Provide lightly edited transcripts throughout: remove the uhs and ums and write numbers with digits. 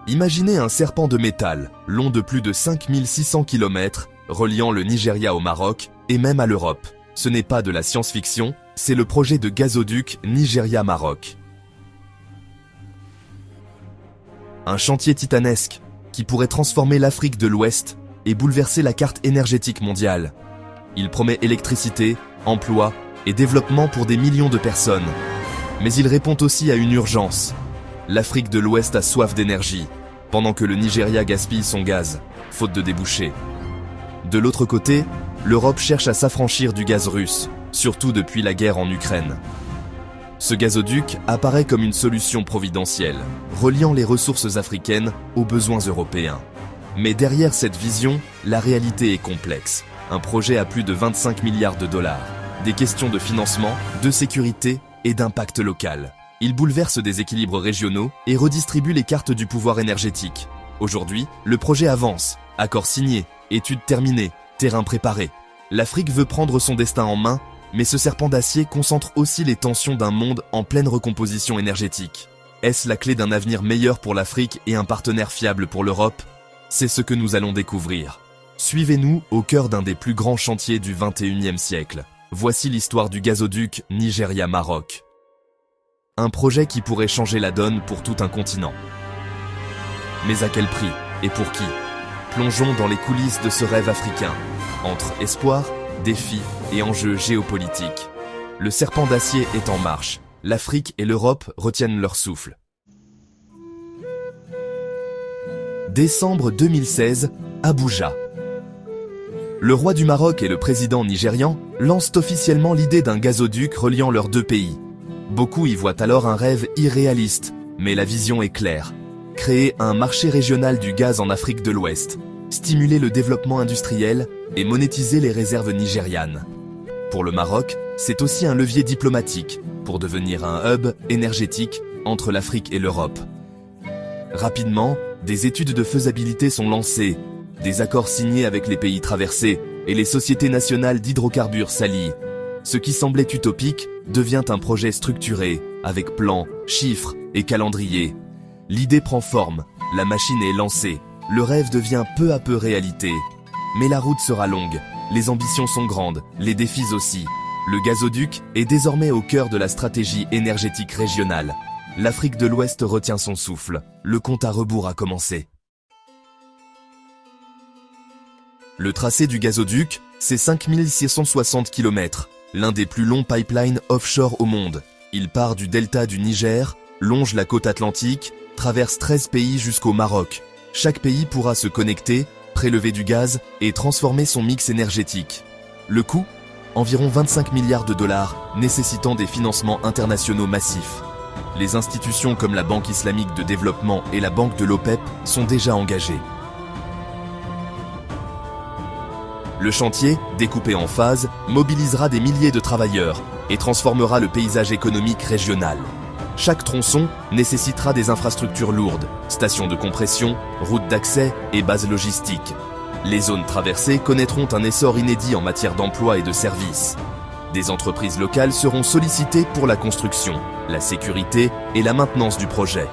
Imaginez un serpent de métal, long de plus de 5600 km, reliant le Nigeria au Maroc et même à l'Europe. Ce n'est pas de la science-fiction, c'est le projet de gazoduc Nigeria-Maroc. Un chantier titanesque qui pourrait transformer l'Afrique de l'Ouest et bouleverser la carte énergétique mondiale. Il promet électricité, emploi et développement pour des millions de personnes. Mais il répond aussi à une urgence. L'Afrique de l'Ouest a soif d'énergie, pendant que le Nigeria gaspille son gaz, faute de débouchés. De l'autre côté, l'Europe cherche à s'affranchir du gaz russe, surtout depuis la guerre en Ukraine. Ce gazoduc apparaît comme une solution providentielle, reliant les ressources africaines aux besoins européens. Mais derrière cette vision, la réalité est complexe. Un projet à plus de 25 milliards de dollars. Des questions de financement, de sécurité et d'impact local. Il bouleverse des équilibres régionaux et redistribue les cartes du pouvoir énergétique. Aujourd'hui, le projet avance. Accord signé, études terminées, terrain préparé. L'Afrique veut prendre son destin en main, mais ce serpent d'acier concentre aussi les tensions d'un monde en pleine recomposition énergétique. Est-ce la clé d'un avenir meilleur pour l'Afrique et un partenaire fiable pour l'Europe? C'est ce que nous allons découvrir. Suivez-nous au cœur d'un des plus grands chantiers du XXIe siècle. Voici l'histoire du gazoduc Nigeria-Maroc. Un projet qui pourrait changer la donne pour tout un continent. Mais à quel prix et pour qui? Plongeons dans les coulisses de ce rêve africain, entre espoir, défis et enjeux géopolitiques. Le serpent d'acier est en marche. L'Afrique et l'Europe retiennent leur souffle. Décembre 2016, Abuja. Le roi du Maroc et le président nigérian lancent officiellement l'idée d'un gazoduc reliant leurs deux pays. Beaucoup y voient alors un rêve irréaliste, mais la vision est claire. Créer un marché régional du gaz en Afrique de l'Ouest, stimuler le développement industriel et monétiser les réserves nigérianes. Pour le Maroc, c'est aussi un levier diplomatique pour devenir un hub énergétique entre l'Afrique et l'Europe. Rapidement, des études de faisabilité sont lancées, des accords signés avec les pays traversés et les sociétés nationales d'hydrocarbures s'allient. Ce qui semblait utopique devient un projet structuré, avec plans, chiffres et calendrier. L'idée prend forme, la machine est lancée, le rêve devient peu à peu réalité. Mais la route sera longue, les ambitions sont grandes, les défis aussi. Le gazoduc est désormais au cœur de la stratégie énergétique régionale. L'Afrique de l'Ouest retient son souffle, le compte à rebours a commencé. Le tracé du gazoduc, c'est 5660 km, l'un des plus longs pipelines offshore au monde. Il part du delta du Niger, longe la côte atlantique, traverse 13 pays jusqu'au Maroc. Chaque pays pourra se connecter, prélever du gaz et transformer son mix énergétique. Le coût? Environ 25 milliards de dollars, nécessitant des financements internationaux massifs. Les institutions comme la Banque islamique de développement et la Banque de l'OPEP sont déjà engagées. Le chantier, découpé en phases, mobilisera des milliers de travailleurs et transformera le paysage économique régional. Chaque tronçon nécessitera des infrastructures lourdes, stations de compression, routes d'accès et bases logistiques. Les zones traversées connaîtront un essor inédit en matière d'emploi et de services. Des entreprises locales seront sollicitées pour la construction, la sécurité et la maintenance du projet.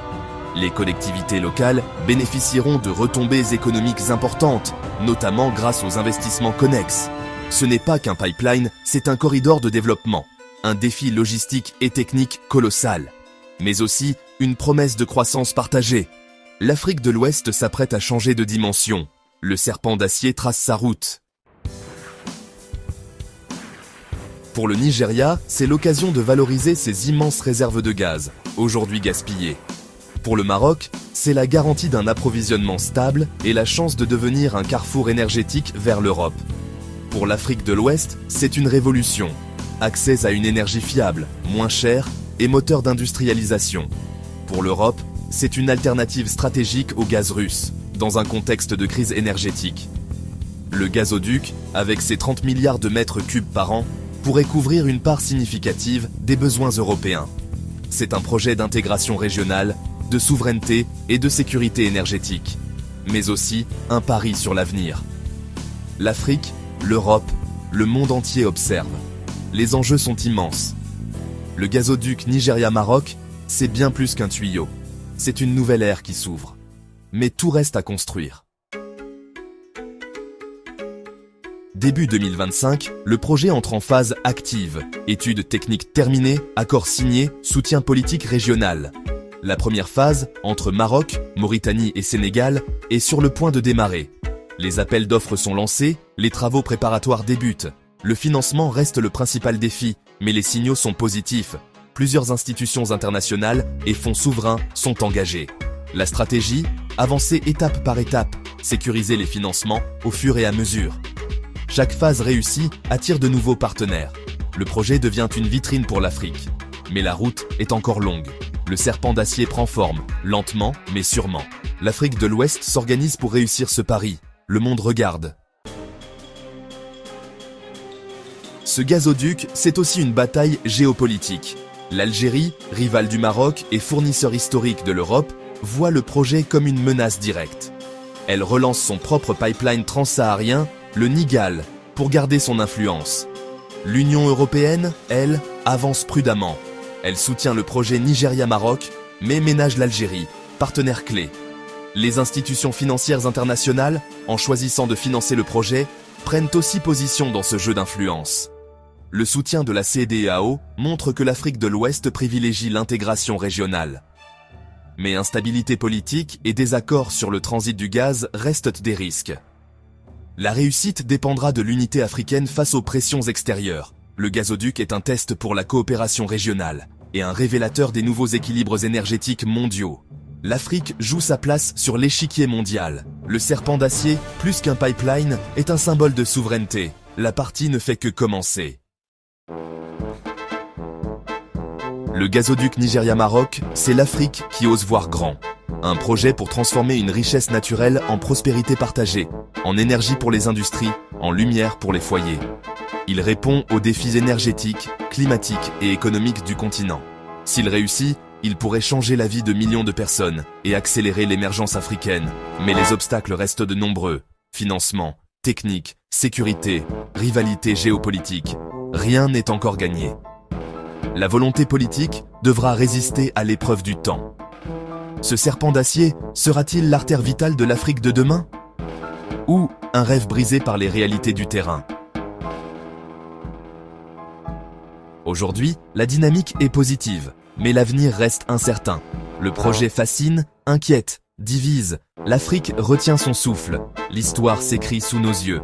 Les collectivités locales bénéficieront de retombées économiques importantes, notamment grâce aux investissements connexes. Ce n'est pas qu'un pipeline, c'est un corridor de développement, un défi logistique et technique colossal, mais aussi une promesse de croissance partagée. L'Afrique de l'Ouest s'apprête à changer de dimension. Le serpent d'acier trace sa route. Pour le Nigeria, c'est l'occasion de valoriser ses immenses réserves de gaz, aujourd'hui gaspillées. Pour le Maroc, c'est la garantie d'un approvisionnement stable et la chance de devenir un carrefour énergétique vers l'Europe. Pour l'Afrique de l'Ouest, c'est une révolution. Accès à une énergie fiable, moins chère et moteur d'industrialisation. Pour l'Europe, c'est une alternative stratégique au gaz russe, dans un contexte de crise énergétique. Le gazoduc, avec ses 30 milliards de mètres cubes par an, pourrait couvrir une part significative des besoins européens. C'est un projet d'intégration régionale, de souveraineté et de sécurité énergétique, mais aussi un pari sur l'avenir. L'Afrique, l'Europe, le monde entier observent. Les enjeux sont immenses. Le gazoduc Nigeria-Maroc, c'est bien plus qu'un tuyau. C'est une nouvelle ère qui s'ouvre. mais tout reste à construire. Début 2025, le projet entre en phase active. Études techniques terminées, accords signés, soutien politique régional. La première phase, entre Maroc, Mauritanie et Sénégal, est sur le point de démarrer. Les appels d'offres sont lancés, les travaux préparatoires débutent. Le financement reste le principal défi, mais les signaux sont positifs. Plusieurs institutions internationales et fonds souverains sont engagés. La stratégie, avancer étape par étape, sécuriser les financements au fur et à mesure. Chaque phase réussie attire de nouveaux partenaires. Le projet devient une vitrine pour l'Afrique. Mais la route est encore longue. Le serpent d'acier prend forme, lentement mais sûrement. L'Afrique de l'Ouest s'organise pour réussir ce pari. Le monde regarde. Ce gazoduc, c'est aussi une bataille géopolitique. L'Algérie, rivale du Maroc et fournisseur historique de l'Europe, voit le projet comme une menace directe. Elle relance son propre pipeline transsaharien, le Nigal, pour garder son influence. L'Union européenne, elle, avance prudemment. Elle soutient le projet Nigeria-Maroc, mais ménage l'Algérie, partenaire clé. Les institutions financières internationales, en choisissant de financer le projet, prennent aussi position dans ce jeu d'influence. Le soutien de la CEDEAO montre que l'Afrique de l'Ouest privilégie l'intégration régionale. Mais instabilité politique et désaccords sur le transit du gaz restent des risques. La réussite dépendra de l'unité africaine face aux pressions extérieures. Le gazoduc est un test pour la coopération régionale et un révélateur des nouveaux équilibres énergétiques mondiaux. L'Afrique joue sa place sur l'échiquier mondial. Le serpent d'acier, plus qu'un pipeline, est un symbole de souveraineté. La partie ne fait que commencer. Le gazoduc Nigeria-Maroc, c'est l'Afrique qui ose voir grand. Un projet pour transformer une richesse naturelle en prospérité partagée, en énergie pour les industries, en lumière pour les foyers. Il répond aux défis énergétiques, climatiques et économiques du continent. S'il réussit, il pourrait changer la vie de millions de personnes et accélérer l'émergence africaine. Mais les obstacles restent de nombreux. Financement, technique, sécurité, rivalité géopolitique. Rien n'est encore gagné. La volonté politique devra résister à l'épreuve du temps. Ce serpent d'acier sera-t-il l'artère vitale de l'Afrique de demain? Ou un rêve brisé par les réalités du terrain? Aujourd'hui, la dynamique est positive, mais l'avenir reste incertain. Le projet fascine, inquiète, divise. L'Afrique retient son souffle. L'histoire s'écrit sous nos yeux.